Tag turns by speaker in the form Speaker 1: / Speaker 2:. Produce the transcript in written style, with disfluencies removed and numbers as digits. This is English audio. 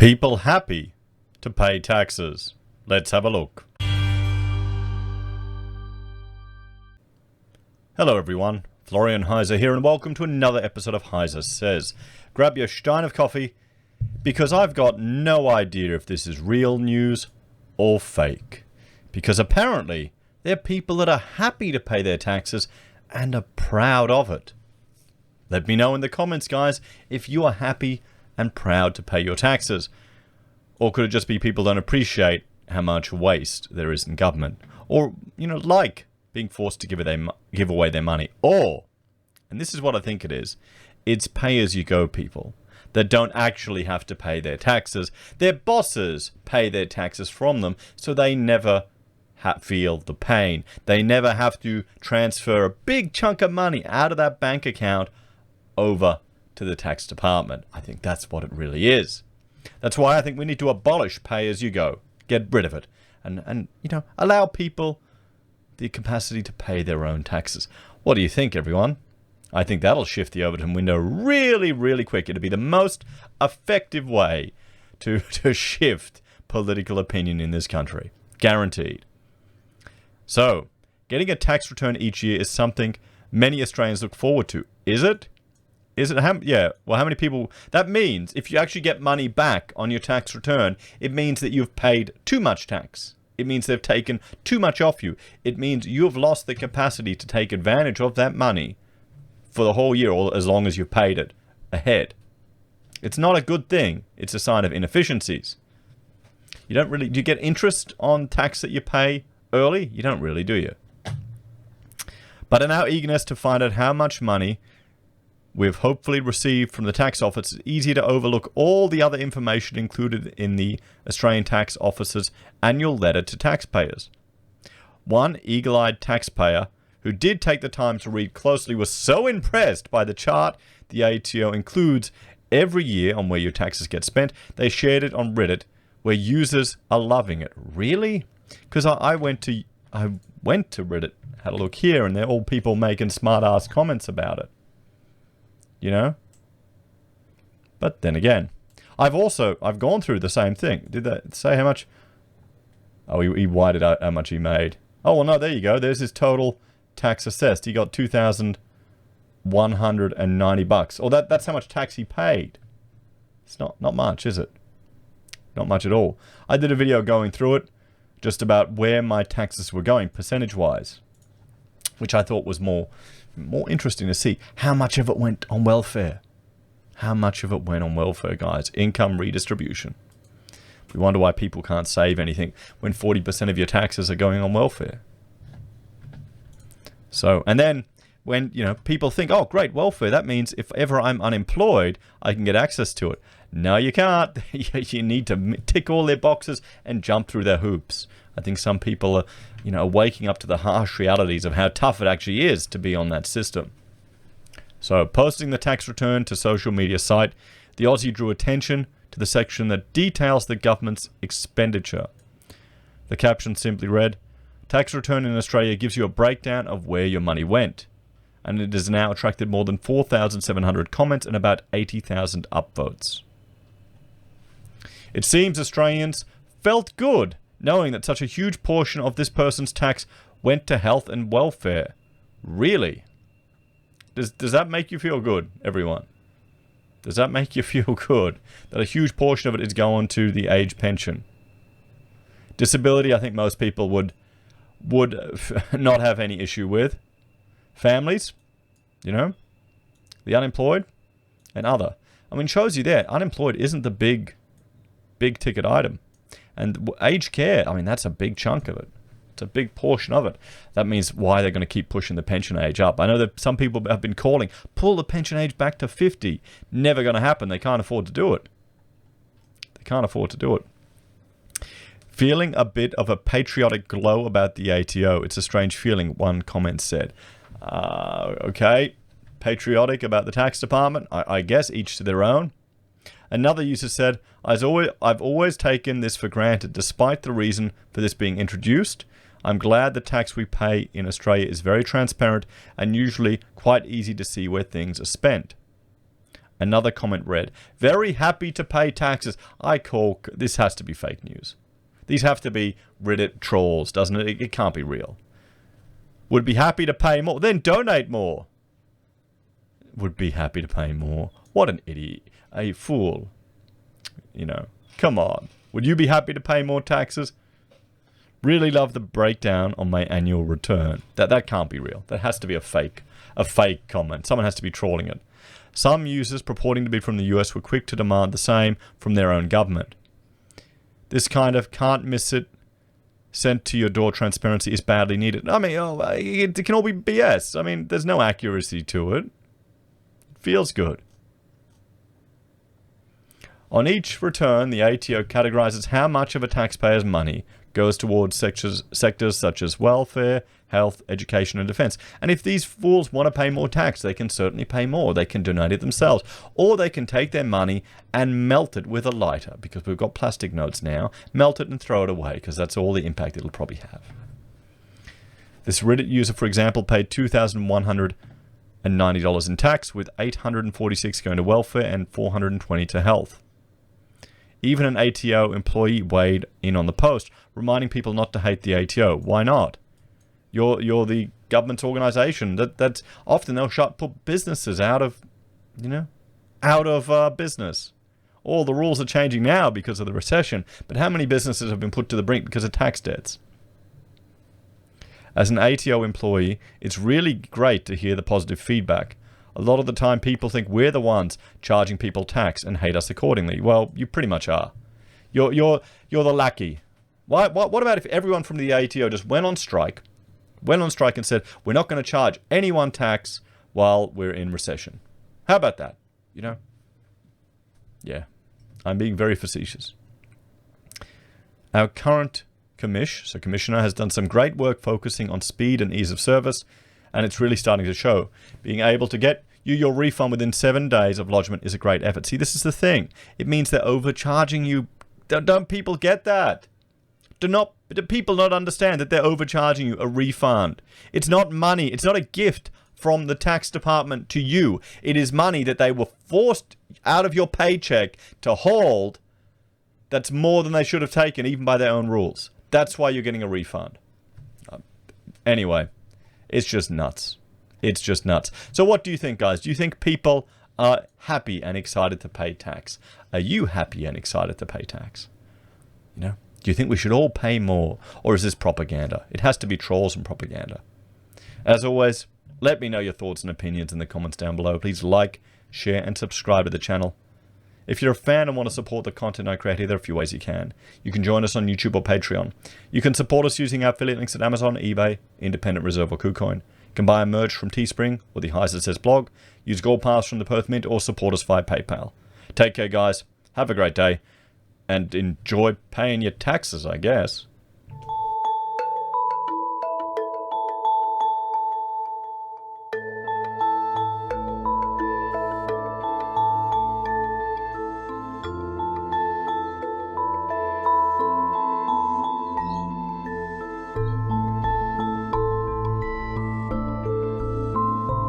Speaker 1: People happy to pay taxes. Let's have a look. Hello everyone, Florian.Heise here and welcome to another episode of HeiseSays. Grab your stein of coffee because I've got no idea if this is real news or fake. Because apparently there are people that are happy to pay their taxes and are proud of it. Let me know in the comments, guys, if you are happy and proud to pay your taxes. Or could it just be people don't appreciate how much waste there is in government? Or, like being forced to give away their money. Or, and this is what I think it is, it's pay-as-you-go people that don't actually have to pay their taxes. Their bosses pay their taxes from them, so they never feel the pain. They never have to transfer a big chunk of money out of that bank account over to the tax department. I think that's what it really is. That's why I think we need to abolish pay-as-you-go. Get rid of it. And allow people the capacity to pay their own taxes. What do you think, everyone? I think that'll shift the Overton window really, really quick. It'll be the most effective way to shift political opinion in this country. Guaranteed. So, getting a tax return each year is something many Australians look forward to. Is it? Yeah. Well, how many people? That means if you actually get money back on your tax return, it means that you've paid too much tax. It means they've taken too much off you. It means you've lost the capacity to take advantage of that money for the whole year, or as long as you've paid it ahead. It's not a good thing. It's a sign of inefficiencies. Do you get interest on tax that you pay early? You don't really, do you? But in our eagerness to find out how much money we've hopefully received from the tax office, it's easy to overlook all the other information included in the Australian Tax Office's annual letter to taxpayers. One eagle-eyed taxpayer who did take the time to read closely was so impressed by the chart the ATO includes every year on where your taxes get spent, they shared it on Reddit, where users are loving it. Really? Because I went to Reddit, had a look here, and they're all people making smart-ass comments about it. But then again, I've gone through the same thing. Did that say how much? Oh, he whited out how much he made. Oh, well, no, there you go. There's his total tax assessed. He got $2,190. Or that's how much tax he paid. It's not much, is it? Not much at all. I did a video going through it, just about where my taxes were going, percentage-wise, which I thought was more interesting to see. How much of it went on welfare? How much of it went on welfare, guys? Income redistribution. We wonder why people can't save anything when 40% of your taxes are going on welfare. So, and then when, people think, oh, great, welfare, that means if ever I'm unemployed, I can get access to it. No, you can't. You need to tick all their boxes and jump through their hoops. I think some people are, waking up to the harsh realities of how tough it actually is to be on that system. So, posting the tax return to social media site, the Aussie drew attention to the section that details the government's expenditure. The caption simply read, "Tax return in Australia gives you a breakdown of where your money went." And it has now attracted more than 4,700 comments and about 80,000 upvotes. It seems Australians felt good knowing that such a huge portion of this person's tax went to health and welfare. Really? Does that make you feel good, everyone? Does that make you feel good that a huge portion of it is going to the age pension? Disability, I think most people would not have any issue with. Families, the unemployed and other. I mean, shows you there, unemployed isn't the big ticket item. And aged care, that's a big chunk of it. It's a big portion of it. That means why they're going to keep pushing the pension age up. I know that some people have been calling, pull the pension age back to 50. Never going to happen. They can't afford to do it. Feeling a bit of a patriotic glow about the ATO. It's a strange feeling, one comment said. Okay, patriotic about the tax department. I guess each to their own. Another user said, I've always taken this for granted, despite the reason for this being introduced. I'm glad the tax we pay in Australia is very transparent and usually quite easy to see where things are spent. Another comment read, very happy to pay taxes. This has to be fake news. These have to be Reddit trolls, doesn't it? It can't be real. Would be happy to pay more. Then donate more. Would be happy to pay more. What an idiot. A fool. You know, come on. Would you be happy to pay more taxes? Really love the breakdown on my annual return. That can't be real. That has to be a fake comment. Someone has to be trolling it. Some users purporting to be from the US were quick to demand the same from their own government. This kind of can't miss it, sent to your door transparency is badly needed. I mean, it can all be BS. I mean, there's no accuracy to it. It feels good. On each return, the ATO categorizes how much of a taxpayer's money goes towards sectors such as welfare, health, education, and defense. And if these fools want to pay more tax, they can certainly pay more. They can donate it themselves. Or they can take their money and melt it with a lighter, because we've got plastic notes now. Melt it and throw it away, because that's all the impact it'll probably have. This Reddit user, for example, paid $2,190 in tax, with $846 going to welfare and $420 to health. Even an ATO employee weighed in on the post, reminding people not to hate the ATO. Why not? You're the government's organization. That's often they'll put businesses out of business. All the rules are changing now because of the recession, but how many businesses have been put to the brink because of tax debts? As an ATO employee, it's really great to hear the positive feedback. A lot of the time people think we're the ones charging people tax and hate us accordingly. Well, you pretty much are. You're the lackey. What about if everyone from the ATO just went on strike and said, we're not going to charge anyone tax while we're in recession? How about that? You know? Yeah. I'm being very facetious. Our current commissioner has done some great work focusing on speed and ease of service, and it's really starting to show. Being able to get you your refund within 7 days of lodgement is a great effort. See, this is the thing. It means they're overcharging you. Don't people get that? Do people not understand that they're overcharging you a refund? It's not money. It's not a gift from the tax department to you. It is money that they were forced out of your paycheck to hold. That's more than they should have taken, even by their own rules. That's why you're getting a refund. Anyway. It's just nuts. It's just nuts. So what do you think, guys? Do you think people are happy and excited to pay tax? Are you happy and excited to pay tax? You know? Do you think we should all pay more? Or is this propaganda? It has to be trolls and propaganda. As always, let me know your thoughts and opinions in the comments down below. Please like, share, and subscribe to the channel. If you're a fan and want to support the content I create here, there are a few ways you can. You can join us on YouTube or Patreon. You can support us using our affiliate links at Amazon, eBay, Independent Reserve, or Kucoin. You can buy a merch from Teespring or the HeiseSays blog, use Gold Pass from the Perth Mint, or support us via PayPal. Take care, guys. Have a great day, and enjoy paying your taxes, I guess.